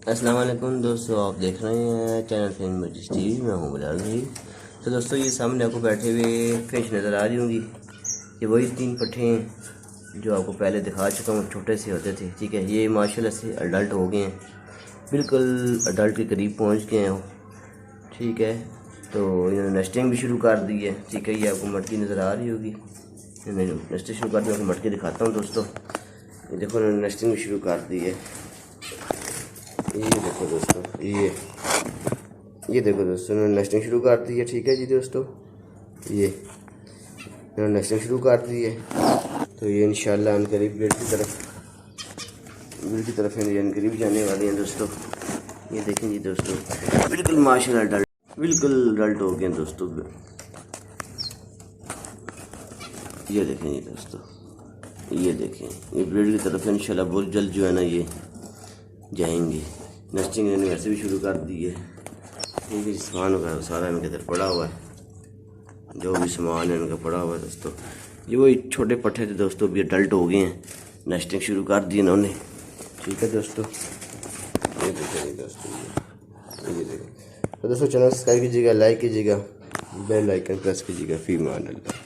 अस्सलाम वालेकुम दोस्तों, आप देख रहे हैं चैनल फिन मजिद टीवी। मैं हूं बिलाल भाई। तो दोस्तों, ये सामने आपको बैठे हुए फिश नज़र आ रही होंगी। ये वही 3 पट्ठे हैं जो आपको पहले दिखा चुका हूँ, छोटे से होते थे। ठीक है, ये माशाल्लाह से अडल्ट हो गए हैं, बिल्कुल अडल्ट के करीब पहुँच गए हैं। ठीक है, तो इन्होंने नेस्टिंग भी शुरू कर दी है। ठीक है, ये आपको मटकी नज़र आ रही होगी। इन्होंने नेस्टिंग शुरू कर दी, आपको मटकी दिखाता हूँ दोस्तों। ये देखो, इन्होंने नेस्टिंग भी शुरू कर दी है। ये देखो दोस्तों, ये देखो दोस्तों, इन्होंने नेस्टिंग शुरू कर दी है। ठीक है जी दोस्तों, ये इन्होंने नेस्टिंग शुरू कर दी है। तो ये इंशाल्लाह अनकरीब ब्रेड की तरफ अनकरीब जाने वाले हैं दोस्तों। ये देखें जी दोस्तों, बिल्कुल माशाल्लाह बिल्कुल अडल्ट हो गए हैं दोस्तों। ये देखें जी दोस्तों, ये देखें, ये ब्रेड की तरफ इंशाल्लाह बहुत जल्द जो है ना ये जाएंगे। नेस्टिंग इन्होंने वैसे भी शुरू कर दी है। ठीक है, सामान वगैरह सारा इनके इधर पड़ा हुआ है, जो भी सामान है इनका पड़ा हुआ है दोस्तों। ये वही छोटे पट्टे थे दोस्तों, भी अडल्ट हो गए हैं, नेस्टिंग शुरू कर दी इन्होंने। ठीक है दोस्तों, ये देखिए दोस्तों, ये देखिए। तो दोस्तों, चैनल सब्सक्राइब कीजिएगा, लाइक कीजिएगा, बेल आइकन प्रेस कीजिएगा। फी मान अल्लाह।